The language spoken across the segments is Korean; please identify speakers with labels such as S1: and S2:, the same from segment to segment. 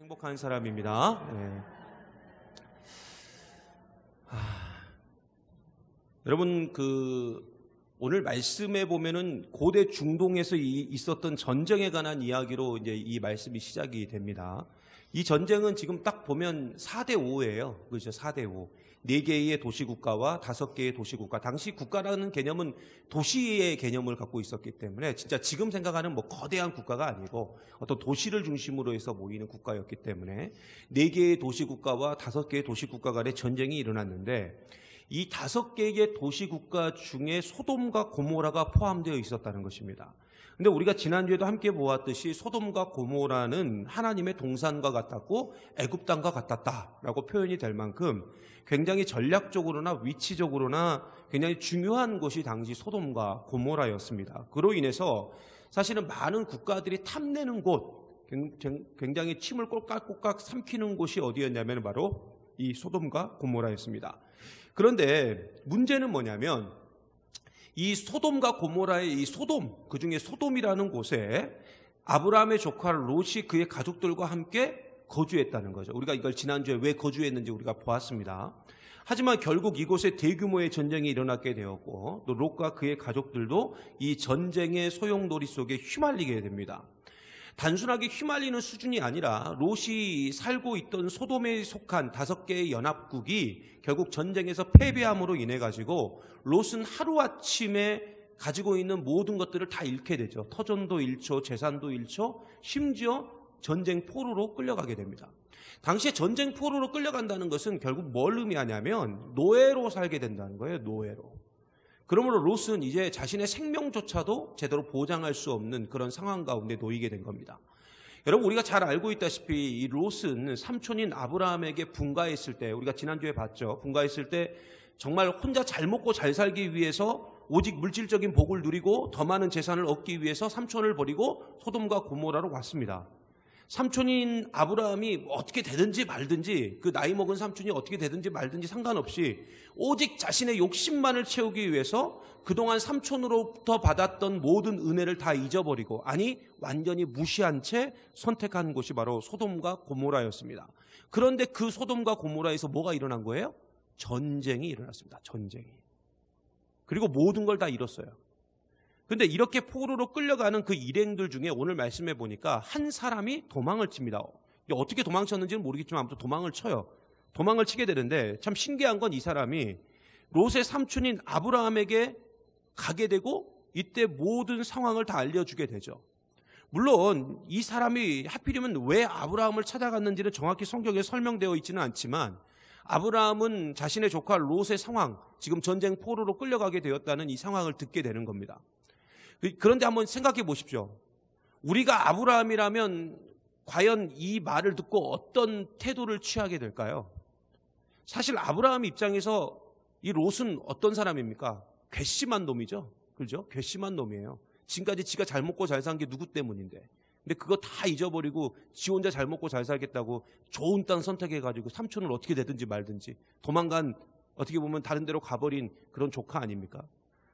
S1: 행복한 사람입니다. 네. 여러분 오늘 말씀에 보면은 고대 중동에서 있었던 전쟁에 관한 이야기로 이제 이 말씀이 시작이 됩니다. 이 전쟁은 지금 딱 보면 4대 5예요. 그렇죠? 4대 5. 4개의 도시국가와 5개의 도시국가. 당시 국가라는 개념은 도시의 개념을 갖고 있었기 때문에 진짜 지금 생각하는 뭐 거대한 국가가 아니고 어떤 도시를 중심으로 해서 모이는 국가였기 때문에 4개의 도시국가와 5개의 도시국가 간의 전쟁이 일어났는데 이 5개의 도시국가 중에 소돔과 고모라가 포함되어 있었다는 것입니다. 근데 우리가 지난주에도 함께 보았듯이 소돔과 고모라는 하나님의 동산과 같았고 애굽 땅과 같았다라고 표현이 될 만큼 굉장히 전략적으로나 위치적으로나 굉장히 중요한 곳이 당시 소돔과 고모라였습니다. 그로 인해서 사실은 많은 국가들이 탐내는 곳, 굉장히 침을 꼴깍꼴깍 삼키는 곳이 어디였냐면 바로 이 소돔과 고모라였습니다. 그런데 문제는 뭐냐면 이 소돔과 고모라의 이 소돔, 그중에 소돔이라는 곳에 아브라함의 조카 롯이 그의 가족들과 함께 거주했다는 거죠. 우리가 이걸 지난주에 왜 거주했는지 우리가 보았습니다. 하지만 결국 이곳에 대규모의 전쟁이 일어나게 되었고 또 롯과 그의 가족들도 이 전쟁의 소용돌이 속에 휘말리게 됩니다. 단순하게 휘말리는 수준이 아니라 롯이 살고 있던 소돔에 속한 5개의 연합국이 결국 전쟁에서 패배함으로 인해 가지고 롯은 하루아침에 가지고 있는 모든 것들을 다 잃게 되죠. 터전도 잃죠, 재산도 잃죠, 심지어 전쟁 포로로 끌려가게 됩니다. 당시에 전쟁 포로로 끌려간다는 것은 결국 뭘 의미하냐면 노예로 살게 된다는 거예요. 노예로. 그러므로 롯은 이제 자신의 생명조차도 제대로 보장할 수 없는 그런 상황 가운데 놓이게 된 겁니다. 여러분, 우리가 잘 알고 있다시피 이 롯은 삼촌인 아브라함에게 분가했을 때, 우리가 지난주에 봤죠. 분가했을 때 정말 혼자 잘 먹고 잘 살기 위해서 오직 물질적인 복을 누리고 더 많은 재산을 얻기 위해서 삼촌을 버리고 소돔과 고모라로 왔습니다. 삼촌인 아브라함이 어떻게 되든지 말든지, 그 나이 먹은 삼촌이 어떻게 되든지 말든지 상관없이 오직 자신의 욕심만을 채우기 위해서 그동안 삼촌으로부터 받았던 모든 은혜를 다 잊어버리고, 아니 완전히 무시한 채 선택한 곳이 바로 소돔과 고모라였습니다. 그런데 그 소돔과 고모라에서 뭐가 일어난 거예요? 전쟁이 일어났습니다. 전쟁이. 그리고 모든 걸 다 잃었어요. 근데 이렇게 포로로 끌려가는 그 일행들 중에 오늘 말씀해 보니까 한 사람이 도망을 칩니다. 어떻게 도망쳤는지는 모르겠지만 아무튼 도망을 쳐요. 도망을 치게 되는데 참 신기한 건 이 사람이 롯의 삼촌인 아브라함에게 가게 되고 이때 모든 상황을 다 알려주게 되죠. 물론 이 사람이 하필이면 왜 아브라함을 찾아갔는지는 정확히 성경에 설명되어 있지는 않지만 아브라함은 자신의 조카 롯의 상황, 지금 전쟁 포로로 끌려가게 되었다는 이 상황을 듣게 되는 겁니다. 그런데 한번 생각해 보십시오. 우리가 아브라함이라면 과연 이 말을 듣고 어떤 태도를 취하게 될까요? 사실 아브라함 입장에서 이 롯은 어떤 사람입니까? 괘씸한 놈이죠. 그렇죠? 괘씸한 놈이에요. 지금까지 지가 잘 먹고 잘 산 게 누구 때문인데. 근데 그거 다 잊어버리고 지 혼자 잘 먹고 잘 살겠다고 좋은 땅 선택해가지고 삼촌을 어떻게 되든지 말든지 도망간, 어떻게 보면 다른 데로 가버린 그런 조카 아닙니까?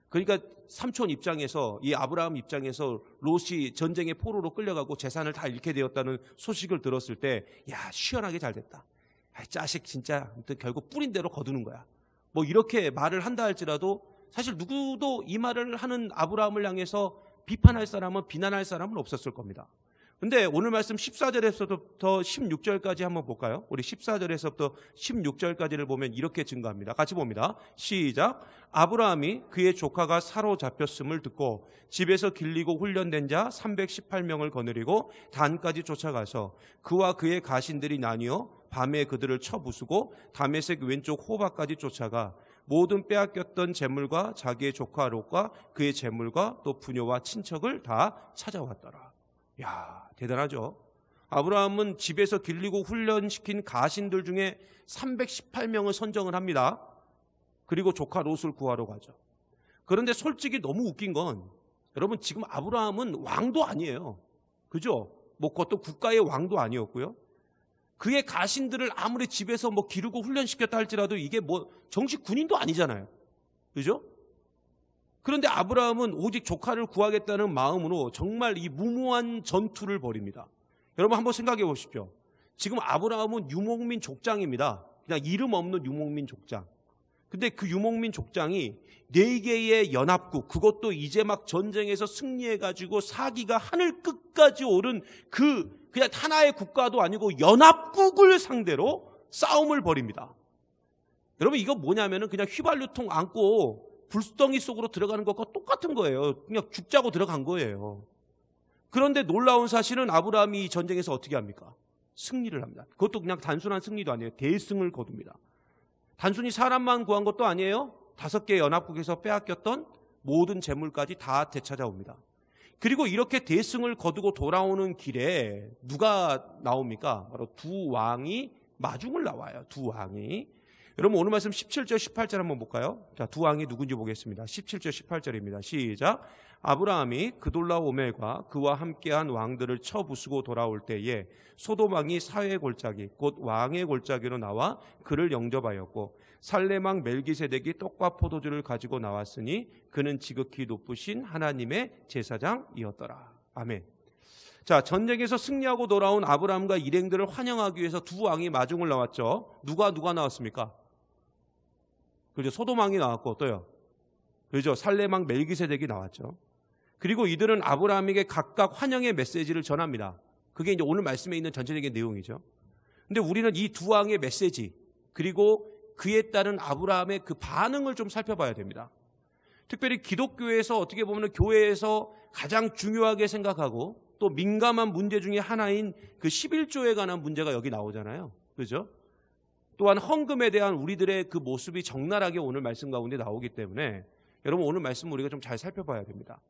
S1: 그러니까 삼촌 입장에서, 이 아브라함 입장에서 롯이 전쟁의 포로로 끌려가고 재산을 다 잃게 되었다는 소식을 들었을 때, 야, 시원하게 잘 됐다. 자식 진짜 결국 뿌린 대로 거두는 거야. 뭐 이렇게 말을 한다 할지라도 사실 누구도 이 말을 하는 아브라함을 향해서 비판할 사람은, 비난할 사람은 없었을 겁니다. 근데 오늘 말씀 14절에서부터 16절까지 한번 볼까요? 우리 14절에서부터 16절까지를 보면 이렇게 증거합니다. 같이 봅니다. 시작. 아브라함이 그의 조카가 사로잡혔음을 듣고 집에서 길리고 훈련된 자 318명을 거느리고 단까지 쫓아가서 그와 그의 가신들이 나뉘어 밤에 그들을 쳐 부수고 다메섹 왼쪽 호바까지 쫓아가 모든 빼앗겼던 재물과 자기의 조카 롯과 그의 재물과 또 부녀와 친척을 다 찾아왔더라. 야, 대단하죠. 아브라함은 집에서 길리고 훈련시킨 가신들 중에 318명을 선정을 합니다. 그리고 조카 롯을 구하러 가죠. 그런데 솔직히 너무 웃긴 건, 여러분 지금 아브라함은 왕도 아니에요. 그죠? 뭐 그것도 국가의 왕도 아니었고요. 그의 가신들을 아무리 집에서 뭐 기르고 훈련시켰다 할지라도 이게 뭐 정식 군인도 아니잖아요. 그죠? 그런데 아브라함은 오직 조카를 구하겠다는 마음으로 정말 이 무모한 전투를 벌입니다. 여러분 한번 생각해 보십시오. 지금 아브라함은 유목민 족장입니다. 그냥 이름 없는 유목민 족장. 근데 그 유목민 족장이 4개의 연합국, 그것도 이제 막 전쟁에서 승리해가지고 사기가 하늘 끝까지 오른 그냥 하나의 국가도 아니고 연합국을 상대로 싸움을 벌입니다. 여러분, 이거 뭐냐면은 그냥 휘발유통 안고 불덩이 속으로 들어가는 것과 똑같은 거예요. 그냥 죽자고 들어간 거예요. 그런데 놀라운 사실은 아브라함이 이 전쟁에서 어떻게 합니까? 승리를 합니다. 그것도 그냥 단순한 승리도 아니에요. 대승을 거둡니다. 단순히 사람만 구한 것도 아니에요. 5개 연합국에서 빼앗겼던 모든 재물까지 다 되찾아옵니다. 그리고 이렇게 대승을 거두고 돌아오는 길에 누가 나옵니까? 바로 두 왕이 마중을 나와요. 두 왕이. 여러분, 오늘 말씀 17절 18절 한번 볼까요? 자, 두 왕이 누군지 보겠습니다. 17절 18절입니다. 시작. 아브라함이 그돌라오멜과 그와 함께한 왕들을 쳐 부수고 돌아올 때에 소돔 왕이 사회 골짜기 곧 왕의 골짜기로 나와 그를 영접하였고 살렘 왕 멜기세덱이 떡과 포도주를 가지고 나왔으니 그는 지극히 높으신 하나님의 제사장이었더라. 아멘. 자, 전쟁에서 승리하고 돌아온 아브라함과 일행들을 환영하기 위해서 두 왕이 마중을 나왔죠. 누가 나왔습니까? 그죠? 소돔 왕이 나왔고 또요. 그죠? 살렘 왕 멜기세덱이 나왔죠. 그리고 이들은 아브라함에게 각각 환영의 메시지를 전합니다. 그게 이제 오늘 말씀에 있는 전체적인 내용이죠. 근데 우리는 이 두 왕의 메시지, 그리고 그에 따른 아브라함의 그 반응을 좀 살펴봐야 됩니다. 특별히 기독교에서 어떻게 보면 교회에서 가장 중요하게 생각하고 또 민감한 문제 중에 하나인 그 11조에 관한 문제가 여기 나오잖아요. 그죠? 또한 헌금에 대한 우리들의 그 모습이 적나라하게 오늘 말씀 가운데 나오기 때문에 여러분, 오늘 말씀 우리가 좀 잘 살펴봐야 됩니다.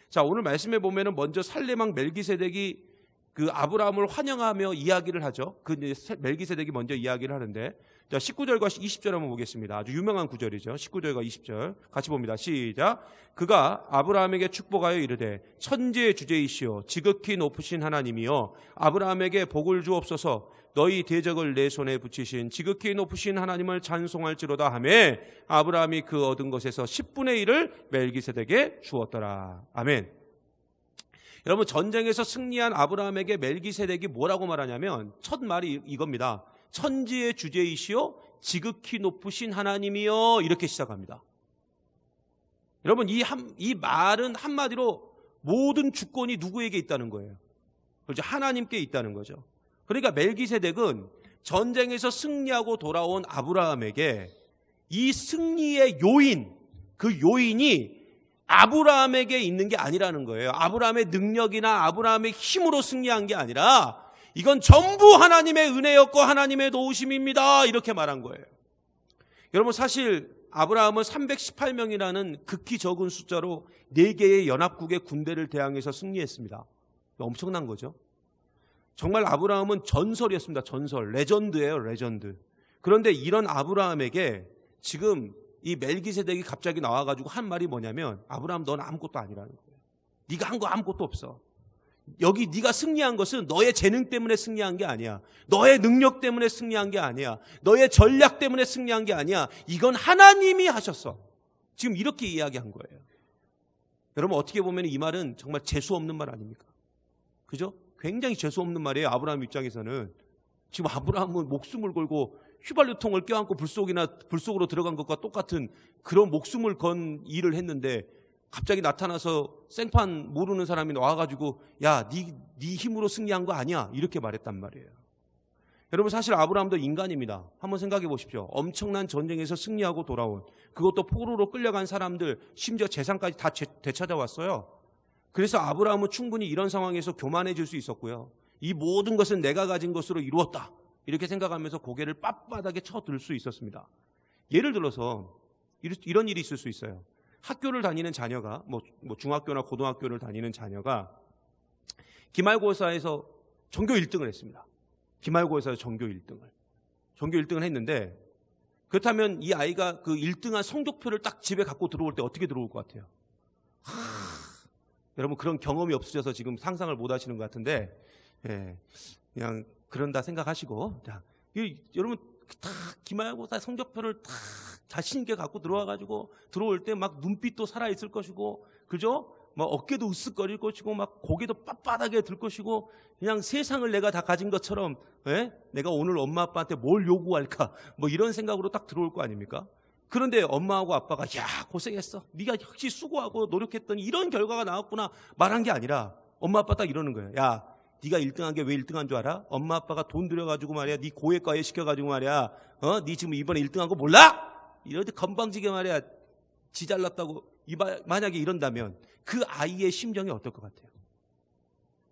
S1: 자, 오늘 말씀에 보면은 먼저 살렘 왕 멜기세덱이 그 아브라함을 환영하며 이야기를 하죠. 그 멜기세덱이 먼저 이야기를 하는데, 자, 19절과 20절 한번 보겠습니다. 아주 유명한 구절이죠. 19절과 20절 같이 봅니다. 시작. 그가 아브라함에게 축복하여 이르되 천지의 주제이시오 지극히 높으신 하나님이여 아브라함에게 복을 주옵소서. 너희 대적을 내 손에 붙이신 지극히 높으신 하나님을 찬송할지로다 하매 아브라함이 그 얻은 것에서 10분의 1을 멜기세덱에게 주었더라. 아멘. 여러분, 전쟁에서 승리한 아브라함에게 멜기세덱이 뭐라고 말하냐면 첫 말이 이겁니다. 천지의 주제이시오 지극히 높으신 하나님이여, 이렇게 시작합니다. 여러분, 이 말은 한마디로 모든 주권이 누구에게 있다는 거예요? 그렇죠? 하나님께 있다는 거죠. 그러니까 멜기세덱은 전쟁에서 승리하고 돌아온 아브라함에게 이 승리의 요인, 그 요인이 아브라함에게 있는 게 아니라는 거예요. 아브라함의 능력이나 아브라함의 힘으로 승리한 게 아니라 이건 전부 하나님의 은혜였고 하나님의 도우심입니다, 이렇게 말한 거예요. 여러분, 사실 아브라함은 318명이라는 극히 적은 숫자로 4개의 연합국의 군대를 대항해서 승리했습니다. 엄청난 거죠. 정말 아브라함은 전설이었습니다. 전설, 레전드예요, 레전드. 그런데 이런 아브라함에게 지금 이 멜기세덱이 갑자기 나와가지고 한 말이 뭐냐면, 아브라함, 넌 아무것도 아니라는 거예요. 네가 한 거 아무것도 없어. 여기 네가 승리한 것은 너의 재능 때문에 승리한 게 아니야. 너의 능력 때문에 승리한 게 아니야. 너의 전략 때문에 승리한 게 아니야. 이건 하나님이 하셨어. 지금 이렇게 이야기한 거예요. 여러분, 어떻게 보면 이 말은 정말 재수 없는 말 아닙니까? 그죠? 굉장히 재수 없는 말이에요. 아브라함 입장에서는. 지금 아브라함은 목숨을 걸고 휘발유통을 껴안고 불 속으로 들어간 것과 똑같은 그런 목숨을 건 일을 했는데 갑자기 나타나서 생판 모르는 사람이 와가지고 야, 네 힘으로 승리한 거 아니야, 이렇게 말했단 말이에요. 여러분, 사실 아브라함도 인간입니다. 한번 생각해 보십시오. 엄청난 전쟁에서 승리하고 돌아온, 그것도 포로로 끌려간 사람들, 심지어 재산까지 다 되찾아왔어요. 그래서 아브라함은 충분히 이런 상황에서 교만해질 수 있었고요. 이 모든 것은 내가 가진 것으로 이루었다, 이렇게 생각하면서 고개를 빳빳하게 쳐들 수 있었습니다. 예를 들어서 이런 일이 있을 수 있어요. 학교를 다니는 자녀가, 뭐 중학교나 고등학교를 다니는 자녀가 기말고사에서 전교 1등을 했습니다. 기말고사에서 전교 1등을 했는데, 그렇다면 이 아이가 그 1등한 성적표를 딱 집에 갖고 들어올 때 어떻게 들어올 것 같아요? 여러분, 그런 경험이 없으셔서 지금 상상을 못 하시는 것 같은데, 그냥 그런다 생각하시고, 자, 여러분, 다 기말고사 성적표를 다 자신 있게 갖고 들어와가지고 들어올 때 막 눈빛도 살아있을 것이고, 그죠? 막 어깨도 으쓱거릴 것이고 막 고개도 빳빳하게 들 것이고 그냥 세상을 내가 다 가진 것처럼 내가 오늘 엄마 아빠한테 뭘 요구할까 뭐 이런 생각으로 딱 들어올 거 아닙니까? 그런데 엄마하고 아빠가 야 고생했어, 네가 역시 수고하고 노력했더니 이런 결과가 나왔구나 말한 게 아니라 엄마 아빠 딱 이러는 거예요. 야 네가 1등한 게 왜 1등한 줄 알아? 엄마 아빠가 돈 들여가지고 말이야 네 고액과외 시켜가지고 말이야 네 지금 이번에 1등한 거 몰라? 이런데 건방지게 말이야 지 잘났다고 만약에 이런다면 그 아이의 심정이 어떨 것 같아요?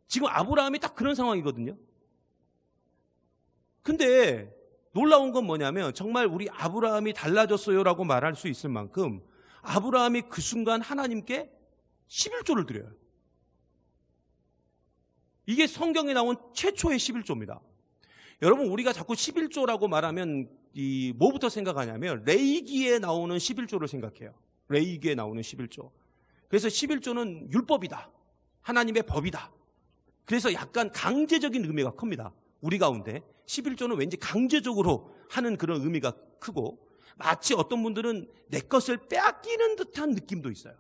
S1: 지금 아브라함이 딱 그런 상황이거든요. 근데 놀라운 건 뭐냐면 정말 우리 아브라함이 달라졌어요라고 말할 수 있을 만큼 아브라함이 그 순간 하나님께 11조를 드려요. 이게 성경에 나온 최초의 11조입니다. 여러분 우리가 자꾸 11조라고 말하면 뭐부터 생각하냐면 레위기에 나오는 11조를 생각해요. 레위기에 나오는 11조. 그래서 11조는 율법이다. 하나님의 법이다. 그래서 약간 강제적인 의미가 큽니다. 우리 가운데 11조는 왠지 강제적으로 하는 그런 의미가 크고 마치 어떤 분들은 내 것을 빼앗기는 듯한 느낌도 있어요.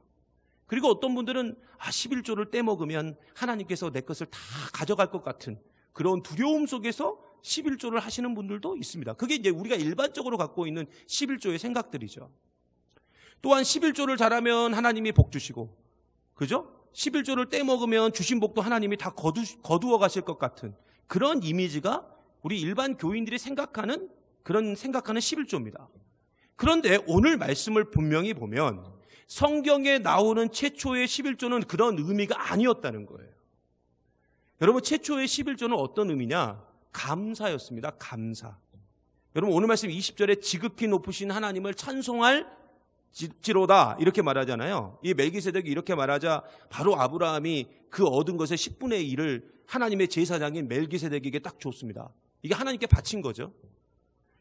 S1: 그리고 어떤 분들은 11조를 떼먹으면 하나님께서 내 것을 다 가져갈 것 같은 그런 두려움 속에서 11조를 하시는 분들도 있습니다. 그게 이제 우리가 일반적으로 갖고 있는 11조의 생각들이죠. 또한 11조를 잘하면 하나님이 복 주시고, 그죠? 11조를 떼먹으면 주신 복도 하나님이 다 거두어 가실 것 같은 그런 이미지가 우리 일반 교인들이 생각하는 11조입니다. 그런데 오늘 말씀을 분명히 보면 성경에 나오는 최초의 11조는 그런 의미가 아니었다는 거예요. 여러분 최초의 11조는 어떤 의미냐? 감사였습니다. 감사. 여러분 오늘 말씀 20절에 지극히 높으신 하나님을 찬송할 지로다 이렇게 말하잖아요. 이 멜기세덱이 이렇게 말하자 바로 아브라함이 그 얻은 것의 10분의 1을 하나님의 제사장인 멜기세덱에게 딱 줬습니다. 이게 하나님께 바친 거죠.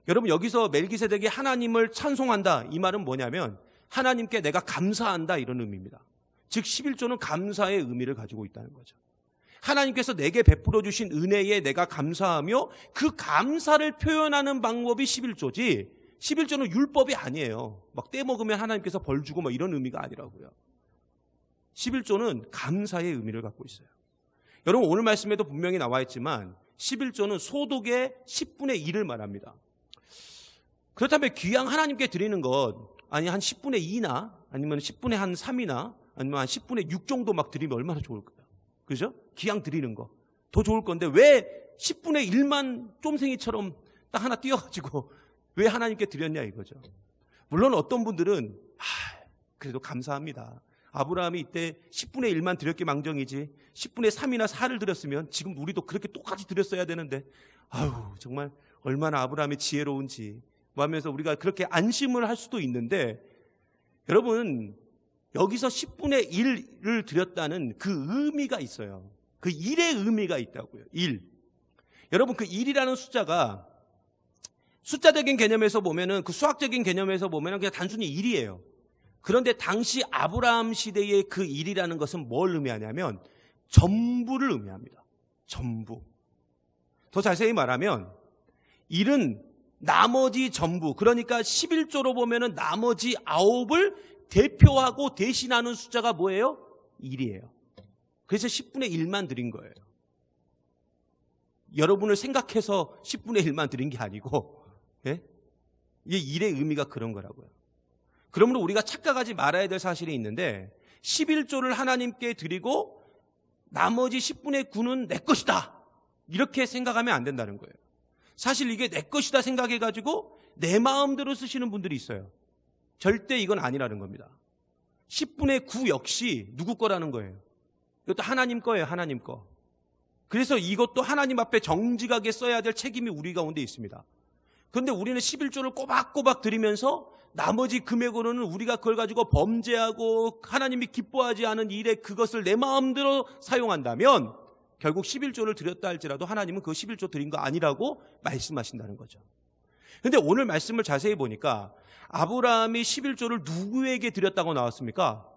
S1: 여러분 여기서 멜기세덱이 하나님을 찬송한다 이 말은 뭐냐면 하나님께 내가 감사한다 이런 의미입니다. 즉 11조는 감사의 의미를 가지고 있다는 거죠. 하나님께서 내게 베풀어 주신 은혜에 내가 감사하며 그 감사를 표현하는 방법이 11조지 11조는 율법이 아니에요. 막 떼먹으면 하나님께서 벌 주고 뭐 이런 의미가 아니라고요. 11조는 감사의 의미를 갖고 있어요. 여러분 오늘 말씀에도 분명히 나와 있지만 11조는 소득의 10분의 1을 말합니다. 그렇다면 귀양 하나님께 드리는 것 아니 한 10분의 2나 아니면 10분의 한 3이나 아니면 한 10분의 6 정도 막 드리면 얼마나 좋을까요? 그죠? 귀양 드리는 거 더 좋을 건데 왜 10분의 1만 쫌생이처럼 딱 하나 띄어가지고 왜 하나님께 드렸냐 이거죠. 물론 어떤 분들은 그래도 감사합니다. 아브라함이 이때 10분의 1만 드렸기 망정이지 10분의 3이나 4를 드렸으면 지금 우리도 그렇게 똑같이 드렸어야 되는데 아유 정말 얼마나 아브라함이 지혜로운지 뭐 하면서 우리가 그렇게 안심을 할 수도 있는데 여러분 여기서 10분의 1을 드렸다는 그 의미가 있어요. 그 1의 의미가 있다고요. 1. 여러분 그 1이라는 숫자가 숫자적인 개념에서 보면은 그 수학적인 개념에서 보면은 그냥 단순히 1이에요. 그런데 당시 아브라함 시대의 그 1이라는 것은 뭘 의미하냐면 전부를 의미합니다. 전부. 더 자세히 말하면 1은 나머지 전부, 그러니까 11조로 보면은 나머지 9을 대표하고 대신하는 숫자가 뭐예요? 1이에요. 그래서 10분의 1만 드린 거예요. 여러분을 생각해서 10분의 1만 드린 게 아니고 예? 이게 1의 의미가 그런 거라고요. 그러므로 우리가 착각하지 말아야 될 사실이 있는데 11조를 하나님께 드리고 나머지 10분의 9는 내 것이다 이렇게 생각하면 안 된다는 거예요. 사실 이게 내 것이다 생각해가지고 내 마음대로 쓰시는 분들이 있어요. 절대 이건 아니라는 겁니다. 10분의 9 역시 누구 거라는 거예요? 이것도 하나님 거예요. 하나님 거. 그래서 이것도 하나님 앞에 정직하게 써야 될 책임이 우리 가운데 있습니다. 그런데 우리는 11조를 꼬박꼬박 드리면서 나머지 금액으로는 우리가 그걸 가지고 범죄하고 하나님이 기뻐하지 않은 일에 그것을 내 마음대로 사용한다면 결국 11조를 드렸다 할지라도 하나님은 그 11조 드린 거 아니라고 말씀하신다는 거죠. 그런데 오늘 말씀을 자세히 보니까 아브라함이 11조를 누구에게 드렸다고 나왔습니까?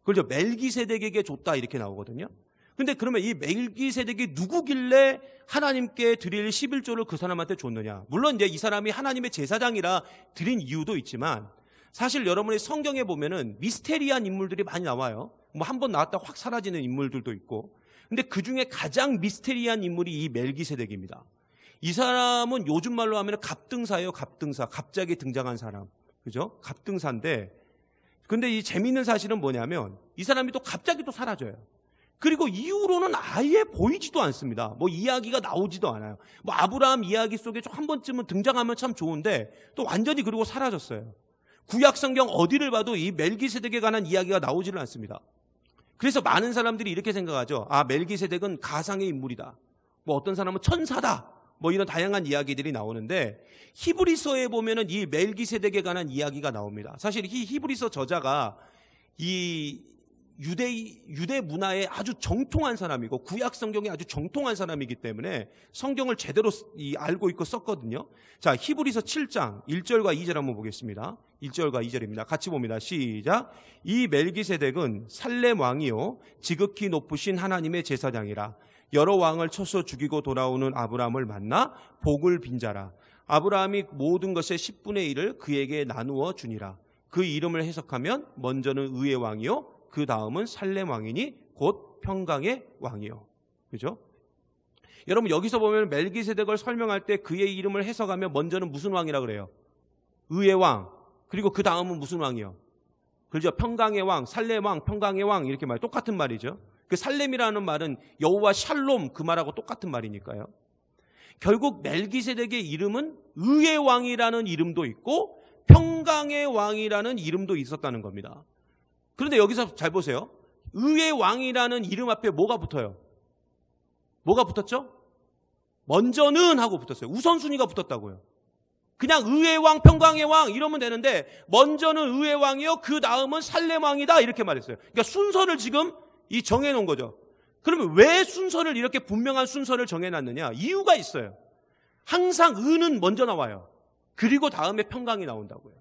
S1: 그렇죠. 멜기세덱에게 줬다 이렇게 나오거든요. 근데 그러면 이 멜기세덱이 누구길래 하나님께 드릴 11조를 그 사람한테 줬느냐? 물론 이제 이 사람이 하나님의 제사장이라 드린 이유도 있지만 사실 여러분이 성경에 보면은 미스테리한 인물들이 많이 나와요. 뭐 한 번 나왔다 확 사라지는 인물들도 있고. 근데 그 중에 가장 미스테리한 인물이 이 멜기세덱입니다. 이 사람은 요즘 말로 하면 갑등사예요. 갑등사. 갑자기 등장한 사람. 그죠? 갑등사인데, 근데 이 재미있는 사실은 뭐냐면 이 사람이 또 갑자기 또 사라져요. 그리고 이후로는 아예 보이지도 않습니다. 뭐 이야기가 나오지도 않아요. 뭐 아브라함 이야기 속에 좀 한 번쯤은 등장하면 참 좋은데 또 완전히 그리고 사라졌어요. 구약 성경 어디를 봐도 이 멜기세덱에 관한 이야기가 나오지를 않습니다. 그래서 많은 사람들이 이렇게 생각하죠. 아, 멜기세덱은 가상의 인물이다. 뭐 어떤 사람은 천사다. 뭐 이런 다양한 이야기들이 나오는데 히브리서에 보면은 이 멜기세덱에 관한 이야기가 나옵니다. 사실 이 히브리서 저자가 이 유대 문화에 아주 정통한 사람이고 구약 성경에 아주 정통한 사람이기 때문에 성경을 제대로 알고 있고 썼거든요. 자, 히브리서 7장 1절과 2절 한번 보겠습니다. 1절과 2절입니다. 같이 봅니다. 시작. 이 멜기세덱은 살렘 왕이요 지극히 높으신 하나님의 제사장이라. 여러 왕을 쳐서 죽이고 돌아오는 아브라함을 만나 복을 빈 자라. 아브라함이 모든 것의 10분의 1을 그에게 나누어 주니라. 그 이름을 해석하면 먼저는 의의 왕이요 그 다음은 살렘 왕이니 곧 평강의 왕이요. 그죠? 여러분 여기서 보면 멜기세덱을 설명할 때 그의 이름을 해석하면 먼저는 무슨 왕이라 그래요? 의의 왕. 그리고 그 다음은 무슨 왕이요? 그죠? 평강의 왕, 살렘 왕, 평강의 왕 이렇게 말해요. 똑같은 말이죠. 그 살렘이라는 말은 여호와 샬롬 그 말하고 똑같은 말이니까요. 결국 멜기세덱의 이름은 의의 왕이라는 이름도 있고 평강의 왕이라는 이름도 있었다는 겁니다. 그런데 여기서 잘 보세요. 의의 왕이라는 이름 앞에 뭐가 붙어요? 뭐가 붙었죠? 먼저는 하고 붙었어요. 우선순위가 붙었다고요. 그냥 의의 왕, 평강의 왕 이러면 되는데 먼저는 의의 왕이요 그 다음은 살렘 왕이다 이렇게 말했어요. 그러니까 순서를 지금 정해놓은 거죠. 그러면 왜 순서를 이렇게 분명한 순서를 정해놨느냐? 이유가 있어요. 항상 의는 먼저 나와요. 그리고 다음에 평강이 나온다고요.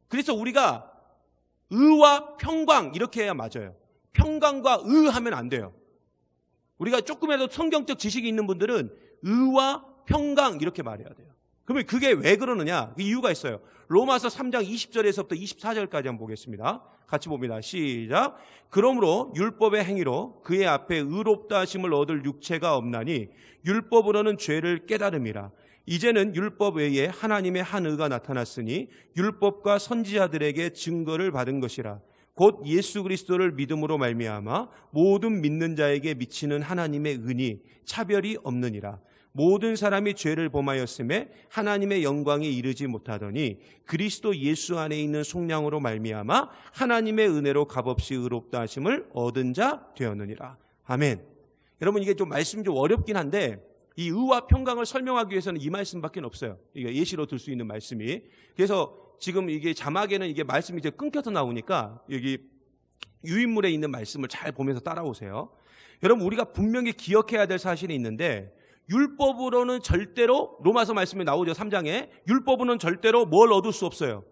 S1: 그래서 우리가 의와 평강 이렇게 해야 맞아요. 평강과 의 하면 안 돼요. 우리가 조금이라도 성경적 지식이 있는 분들은 의와 평강 이렇게 말해야 돼요. 그러면 그게 왜 그러느냐? 그 이유가 있어요. 로마서 3장 20절에서부터 24절까지 한번 보겠습니다. 같이 봅니다. 시작. 그러므로 율법의 행위로 그의 앞에 의롭다 하심을 얻을 육체가 없나니 율법으로는 죄를 깨달음이라. 이제는 율법 외에 하나님의 한 의가 나타났으니 율법과 선지자들에게 증거를 받은 것이라. 곧 예수 그리스도를 믿음으로 말미암아 모든 믿는 자에게 미치는 하나님의 은이 차별이 없느니라. 모든 사람이 죄를 범하였음에 하나님의 영광에 이르지 못하더니 그리스도 예수 안에 있는 속량으로 말미암아 하나님의 은혜로 값없이 의롭다 하심을 얻은 자 되었느니라. 아멘. 여러분 이게 좀 말씀이 좀 어렵긴 한데 이 의와 평강을 설명하기 위해서는 이 말씀밖에 없어요. 이게 예시로 들 수 있는 말씀이. 그래서 지금 이게 자막에는 이게 말씀이 이제 끊겨서 나오니까 여기 유인물에 있는 말씀을 잘 보면서 따라오세요. 여러분 우리가 분명히 기억해야 될 사실이 있는데 율법으로는 절대로 로마서 말씀에 나오죠. 3장에 율법으로는 절대로 뭘 얻을 수 없어요.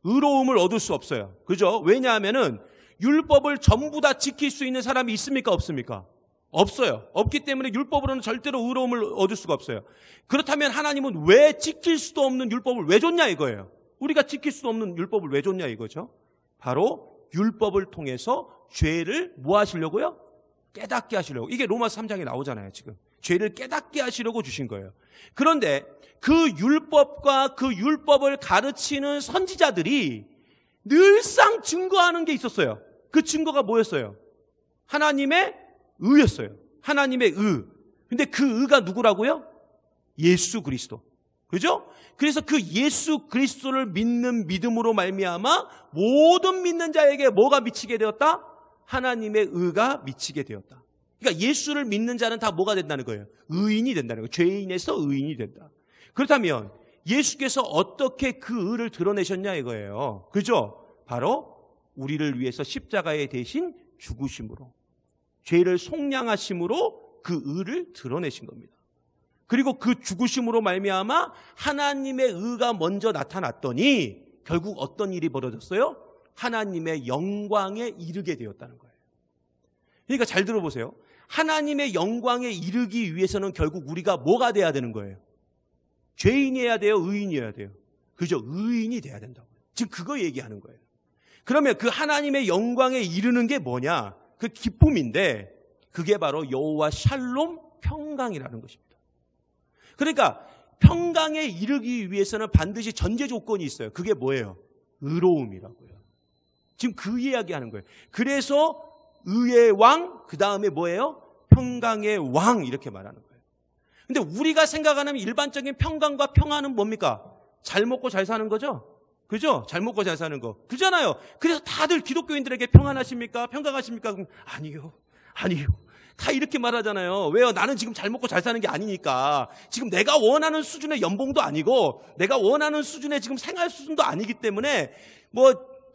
S1: 의로움을 얻을 수 없어요. 그죠? 왜냐하면은 율법을 전부 다 지킬 수 있는 사람이 있습니까? 없습니까? 없어요. 없기 때문에 율법으로는 절대로 의로움을 얻을 수가 없어요. 그렇다면 하나님은 왜 지킬 수도 없는 율법을 왜 줬냐 이거예요. 우리가 지킬 수 없는 율법을 왜 줬냐 이거죠. 바로 율법을 통해서 죄를 뭐 하시려고요? 깨닫게 하시려고. 이게 로마서 3장에 나오잖아요. 지금 죄를 깨닫게 하시려고 주신 거예요. 그런데 그 율법과 그 율법을 가르치는 선지자들이 늘상 증거하는 게 있었어요. 그 증거가 뭐였어요? 하나님의 의였어요. 하나님의 의. 근데 그 의가 누구라고요? 예수 그리스도. 그죠? 그래서 그 예수 그리스도를 믿는 믿음으로 말미암아 모든 믿는 자에게 뭐가 미치게 되었다? 하나님의 의가 미치게 되었다. 그러니까 예수를 믿는 자는 다 뭐가 된다는 거예요? 의인이 된다는 거예요. 죄인에서 의인이 된다. 그렇다면 예수께서 어떻게 그 의를 드러내셨냐 이거예요. 그죠? 바로 우리를 위해서 십자가에 대신 죽으심으로 죄를 속량하심으로 그 의를 드러내신 겁니다. 그리고 그 죽으심으로 말미암아 하나님의 의가 먼저 나타났더니 결국 어떤 일이 벌어졌어요? 하나님의 영광에 이르게 되었다는 거예요. 그러니까 잘 들어보세요. 하나님의 영광에 이르기 위해서는 결국 우리가 뭐가 돼야 되는 거예요? 죄인이어야 돼요? 의인이어야 돼요? 그죠? 의인이 돼야 된다고요. 지금 그거 얘기하는 거예요. 그러면 그 하나님의 영광에 이르는 게 뭐냐? 그 기쁨인데 그게 바로 여호와 샬롬 평강이라는 것입니다. 그러니까 평강에 이르기 위해서는 반드시 전제 조건이 있어요. 그게 뭐예요? 의로움이라고요. 지금 그 이야기하는 거예요. 그래서 의의 왕, 그 다음에 뭐예요? 평강의 왕, 이렇게 말하는 거예요. 근데 우리가 생각하는 일반적인 평강과 평안은 뭡니까? 잘 먹고 잘 사는 거죠? 그죠? 잘 먹고 잘 사는 거. 그잖아요. 그래서 다들 기독교인들에게 평안하십니까? 평강하십니까? 그럼 아니요. 다 이렇게 말하잖아요. 왜요? 나는 지금 잘 먹고 잘 사는 게 아니니까. 지금 내가 원하는 수준의 연봉도 아니고 내가 원하는 수준의 지금 생활 수준도 아니기 때문에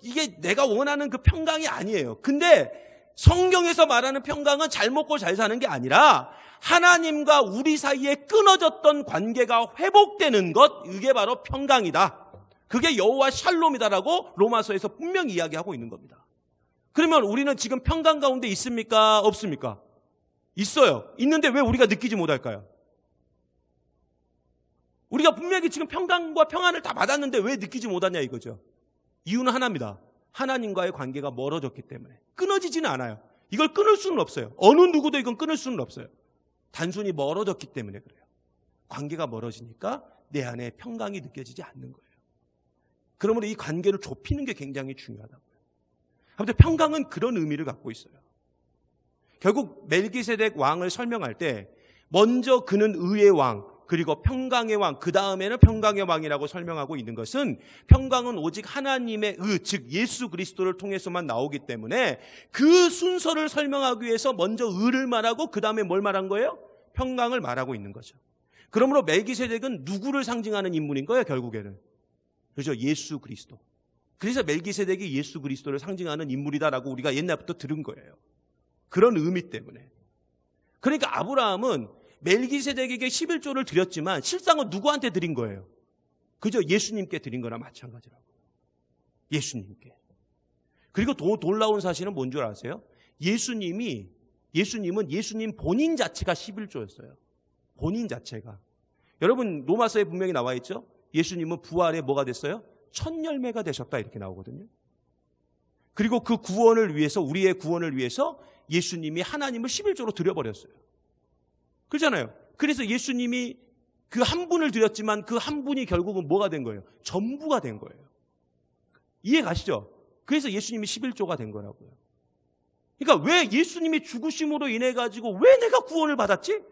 S1: 이게 내가 원하는 그 평강이 아니에요. 근데 성경에서 말하는 평강은 잘 먹고 잘 사는 게 아니라 하나님과 우리 사이에 끊어졌던 관계가 회복되는 것, 이게 바로 평강이다. 그게 여호와 샬롬이다라고 로마서에서 분명히 이야기하고 있는 겁니다. 그러면 우리는 지금 평강 가운데 있습니까? 없습니까? 있어요. 있는데 왜 우리가 느끼지 못할까요? 우리가 분명히 지금 평강과 평안을 다 받았는데 왜 느끼지 못하냐 이거죠. 이유는 하나입니다. 하나님과의 관계가 멀어졌기 때문에. 끊어지지는 않아요. 이걸 끊을 수는 없어요. 어느 누구도 이건 끊을 수는 없어요. 단순히 멀어졌기 때문에 그래요. 관계가 멀어지니까 내 안에 평강이 느껴지지 않는 거예요. 그러므로 이 관계를 좁히는 게 굉장히 중요하다고요. 아무튼 평강은 그런 의미를 갖고 있어요. 결국 멜기세덱 왕을 설명할 때 먼저 그는 의의 왕, 그리고 평강의 왕, 그 다음에는 평강의 왕이라고 설명하고 있는 것은 평강은 오직 하나님의 의, 즉 예수 그리스도를 통해서만 나오기 때문에 그 순서를 설명하기 위해서 먼저 의를 말하고 그 다음에 뭘 말한 거예요? 평강을 말하고 있는 거죠. 그러므로 멜기세덱은 누구를 상징하는 인물인 거예요, 결국에는? 그렇죠? 예수 그리스도. 그래서 멜기세덱이 예수 그리스도를 상징하는 인물이다라고 우리가 옛날부터 들은 거예요. 그런 의미 때문에. 그러니까 아브라함은 멜기세덱에게 11조를 드렸지만 실상은 누구한테 드린 거예요? 그저 예수님께 드린 거나 마찬가지라고. 예수님께. 그리고 더 놀라운 사실은 뭔 줄 아세요? 예수님은 예수님 본인 자체가 11조였어요. 본인 자체가. 여러분 로마서에 분명히 나와 있죠? 예수님은 부활에 뭐가 됐어요? 첫 열매가 되셨다 이렇게 나오거든요. 그리고 그 구원을 위해서, 우리의 구원을 위해서 예수님이 하나님을 11조로 드려버렸어요. 그렇잖아요. 그래서 예수님이 그 한 분을 드렸지만 그 한 분이 결국은 뭐가 된 거예요? 전부가 된 거예요. 이해 가시죠? 그래서 예수님이 11조가 된 거라고요. 그러니까 왜 예수님이 죽으심으로 인해 가지고 왜 내가 구원을 받았지?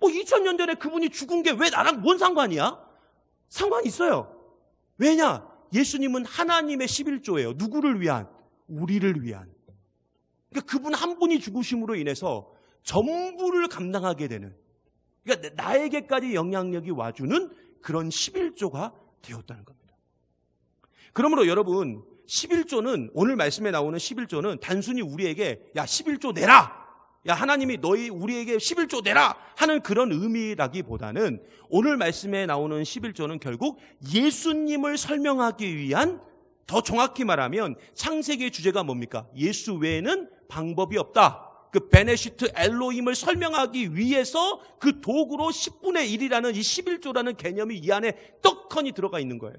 S1: 2000년 전에 그분이 죽은 게 왜 나랑 뭔 상관이야? 상관이 있어요. 왜냐? 예수님은 하나님의 11조예요. 누구를 위한? 우리를 위한. 그러니까 그분 한 분이 죽으심으로 인해서 전부를 감당하게 되는, 그러니까 나에게까지 영향력이 와주는 그런 11조가 되었다는 겁니다. 그러므로 여러분 11조는, 오늘 말씀에 나오는 11조는 단순히 우리에게 야 11조 내라, 야 하나님이 우리에게 11조 내라 하는 그런 의미라기보다는 오늘 말씀에 나오는 11조는 결국 예수님을 설명하기 위한, 더 정확히 말하면 창세기의 주제가 뭡니까? 예수 외에는 방법이 없다. 그 베네시트 엘로힘을 설명하기 위해서 그 도구로 10분의 1이라는 이 11조라는 개념이 이 안에 떡하니 들어가 있는 거예요.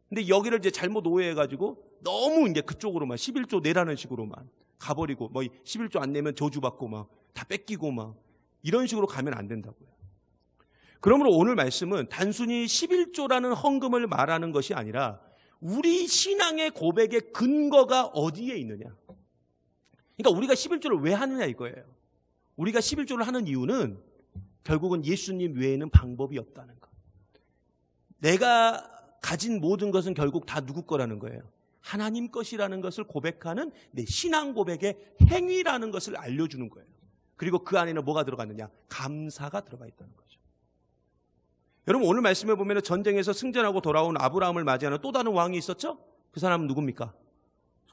S1: 근데 여기를 이제 잘못 오해해가지고 너무 이제 그쪽으로만 11조 내라는 식으로만 가버리고 11조 안 내면 저주받고 막 다 뺏기고 막 이런 식으로 가면 안 된다고요. 그러므로 오늘 말씀은 단순히 11조라는 헌금을 말하는 것이 아니라 우리 신앙의 고백의 근거가 어디에 있느냐. 그러니까 우리가 11조를 왜 하느냐 이거예요. 우리가 11조를 하는 이유는 결국은 예수님 외에는 방법이 없다는 것. 내가 가진 모든 것은 결국 다 누구 거라는 거예요. 하나님 것이라는 것을 고백하는 내 신앙 고백의 행위라는 것을 알려주는 거예요. 그리고 그 안에는 뭐가 들어갔느냐? 감사가 들어가 있다는 거죠. 여러분 오늘 말씀에 보면 전쟁에서 승전하고 돌아온 아브라함을 맞이하는 또 다른 왕이 있었죠? 그 사람은 누굽니까?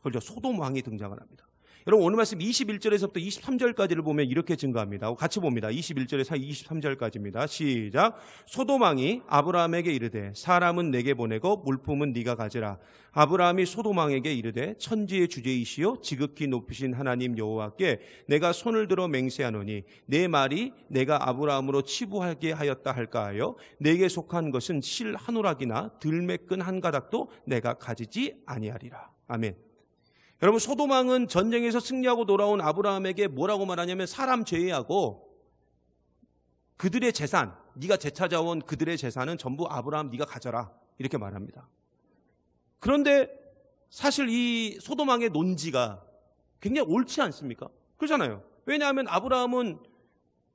S1: 그렇죠. 소돔 왕이 등장을 합니다. 여러분 오늘 말씀 21절에서부터 23절까지를 보면 이렇게 증가합니다. 같이 봅니다. 21절에서 23절까지입니다. 시작. 소돔 왕이 아브라함에게 이르되 사람은 내게 보내고 물품은 네가 가지라. 아브라함이 소돔 왕에게 이르되 천지의 주제이시요 지극히 높으신 하나님 여호와께 내가 손을 들어 맹세하노니 내 말이 내가 아브라함으로 치부하게 하였다 할까 하여 내게 속한 것은 실 한 오락이나 들매끈 한 가닥도 내가 가지지 아니하리라. 아멘. 여러분, 소돔왕은 전쟁에서 승리하고 돌아온 아브라함에게 뭐라고 말하냐면 사람 제외하고 그들의 재산, 네가 되찾아온 그들의 재산은 전부 아브라함 네가 가져라, 이렇게 말합니다. 그런데 사실 이 소돔왕의 논지가 굉장히 옳지 않습니까? 그렇잖아요. 왜냐하면 아브라함은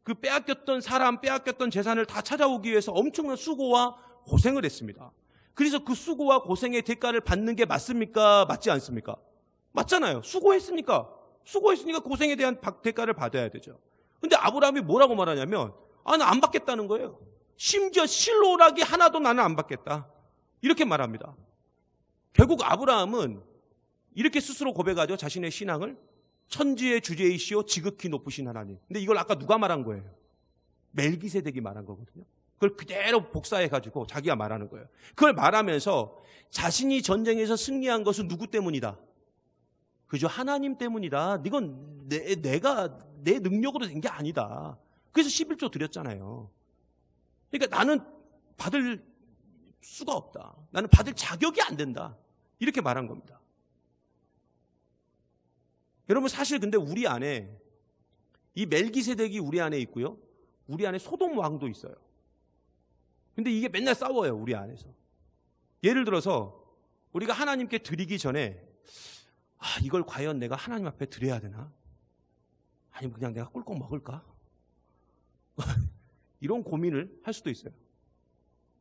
S1: 그 빼앗겼던 사람, 빼앗겼던 재산을 다 찾아오기 위해서 엄청난 수고와 고생을 했습니다. 그래서 그 수고와 고생의 대가를 받는 게 맞습니까? 맞지 않습니까? 맞잖아요. 수고했으니까 고생에 대한 대가를 받아야 되죠. 근데 아브라함이 뭐라고 말하냐면, 나 안 받겠다는 거예요. 심지어 실오라기 하나도 나는 안 받겠다, 이렇게 말합니다. 결국 아브라함은 이렇게 스스로 고백하죠. 자신의 신앙을 천지의 주제이시오 지극히 높으신 하나님. 근데 이걸 아까 누가 말한 거예요? 멜기세덱이 말한 거거든요. 그걸 그대로 복사해가지고 자기가 말하는 거예요. 그걸 말하면서 자신이 전쟁에서 승리한 것은 누구 때문이다? 그죠? 하나님 때문이다. 이건 내가 내 능력으로 된 게 아니다. 그래서 11조 드렸잖아요. 그러니까 나는 받을 수가 없다. 나는 받을 자격이 안 된다, 이렇게 말한 겁니다. 여러분, 사실 근데 우리 안에 이 멜기세덱이 우리 안에 있고요, 우리 안에 소돔 왕도 있어요. 근데 이게 맨날 싸워요, 우리 안에서. 예를 들어서 우리가 하나님께 드리기 전에 이걸 과연 내가 하나님 앞에 드려야 되나? 아니면 그냥 내가 꿀꺽 먹을까? 이런 고민을 할 수도 있어요.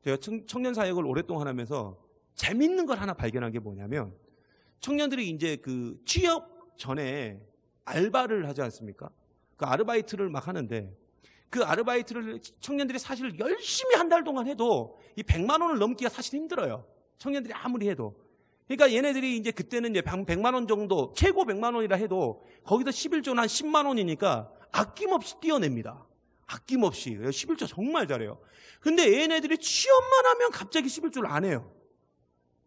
S1: 제가 청년 사역을 오랫동안 하면서 재밌는 걸 하나 발견한 게 뭐냐면, 청년들이 이제 그 취업 전에 알바를 하지 않습니까? 그 아르바이트를 막 하는데, 그 아르바이트를 청년들이 사실 열심히 한 달 동안 해도 이 100만 원을 넘기가 사실 힘들어요. 청년들이 아무리 해도. 그러니까 얘네들이 이제 그때는 이제 100만 원 정도, 최고 100만 원이라 해도 거기서 11조는 한 10만 원이니까 아낌없이 띄어냅니다. 아낌없이. 11조 정말 잘해요. 근데 얘네들이 취업만 하면 갑자기 11조를 안 해요.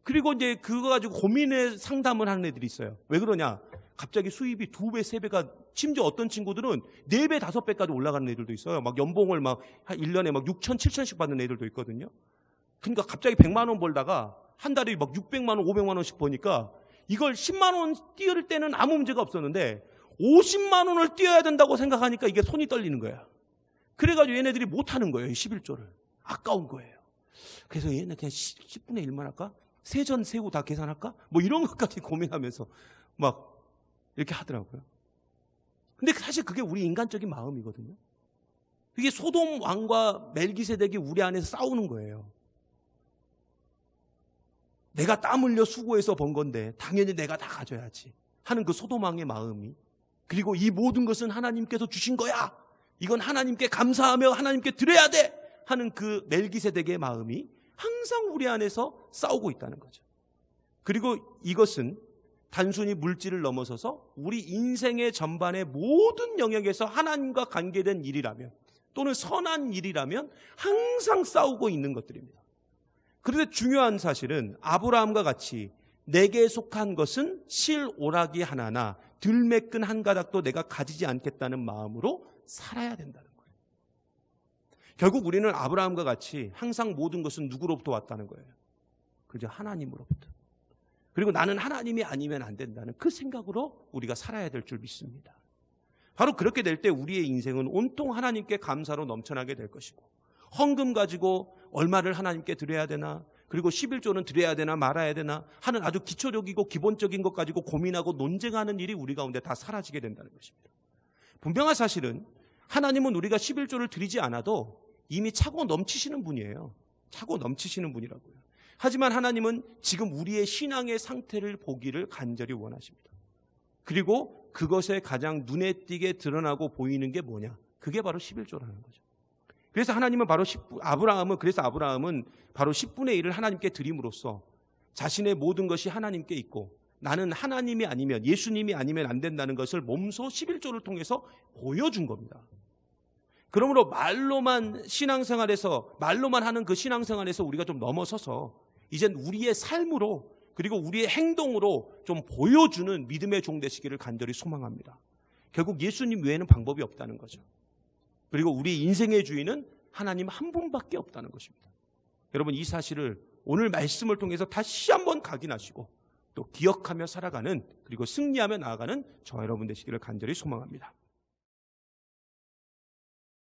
S1: 그리고 이제 그거 가지고 고민의 상담을 하는 애들이 있어요. 왜 그러냐? 갑자기 수입이 2배, 3배가, 심지어 어떤 친구들은 4배, 5배까지 올라가는 애들도 있어요. 막 연봉을 막 한 1년에 막 6천, 7천씩 받는 애들도 있거든요. 그러니까 갑자기 100만 원 벌다가 한 달에 막 600만 원, 500만 원씩 버니까 이걸 10만 원 띄울 때는 아무 문제가 없었는데 50만 원을 띄어야 된다고 생각하니까 이게 손이 떨리는 거야. 그래가지고 얘네들이 못하는 거예요, 11조를. 아까운 거예요. 그래서 얘네 그냥 10분의 1만 할까? 세전, 세후 다 계산할까? 뭐 이런 것까지 고민하면서 막 이렇게 하더라고요. 근데 사실 그게 우리 인간적인 마음이거든요. 그게 소돔 왕과 멜기세덱이 우리 안에서 싸우는 거예요. 내가 땀 흘려 수고해서 번 건데 당연히 내가 다 가져야지 하는 그 소돔 왕의 마음이, 그리고 이 모든 것은 하나님께서 주신 거야, 이건 하나님께 감사하며 하나님께 드려야 돼 하는 그 멜기세덱의 마음이 항상 우리 안에서 싸우고 있다는 거죠. 그리고 이것은 단순히 물질을 넘어서서 우리 인생의 전반의 모든 영역에서 하나님과 관계된 일이라면, 또는 선한 일이라면 항상 싸우고 있는 것들입니다. 그런데 중요한 사실은 아브라함과 같이 내게 속한 것은 실 오라기 하나나 들매끈 한 가닥도 내가 가지지 않겠다는 마음으로 살아야 된다는 거예요. 결국 우리는 아브라함과 같이 항상 모든 것은 누구로부터 왔다는 거예요? 그죠? 하나님으로부터. 그리고 나는 하나님이 아니면 안 된다는 그 생각으로 우리가 살아야 될 줄 믿습니다. 바로 그렇게 될 때 우리의 인생은 온통 하나님께 감사로 넘쳐나게 될 것이고, 헌금 가지고 얼마를 하나님께 드려야 되나, 그리고 11조는 드려야 되나 말아야 되나 하는 아주 기초적이고 기본적인 것 가지고 고민하고 논쟁하는 일이 우리 가운데 다 사라지게 된다는 것입니다. 분명한 사실은 하나님은 우리가 11조를 드리지 않아도 이미 차고 넘치시는 분이에요. 차고 넘치시는 분이라고요. 하지만 하나님은 지금 우리의 신앙의 상태를 보기를 간절히 원하십니다. 그리고 그것에 가장 눈에 띄게 드러나고 보이는 게 뭐냐? 그게 바로 11조라는 거죠. 그래서 하나님은 아브라함은 바로 10분의 1을 하나님께 드림으로써 자신의 모든 것이 하나님께 있고 나는 하나님이 아니면, 예수님이 아니면 안 된다는 것을 몸소 11조를 통해서 보여준 겁니다. 그러므로 말로만 하는 그 신앙생활에서 우리가 좀 넘어서서 이젠 우리의 삶으로, 그리고 우리의 행동으로 좀 보여주는 믿음의 종 되시기를 간절히 소망합니다. 결국 예수님 외에는 방법이 없다는 거죠. 그리고 우리 인생의 주인은 하나님 한 분밖에 없다는 것입니다. 여러분, 이 사실을 오늘 말씀을 통해서 다시 한번 각인하시고 또 기억하며 살아가는, 그리고 승리하며 나아가는 저와 여러분 되시기를 간절히 소망합니다.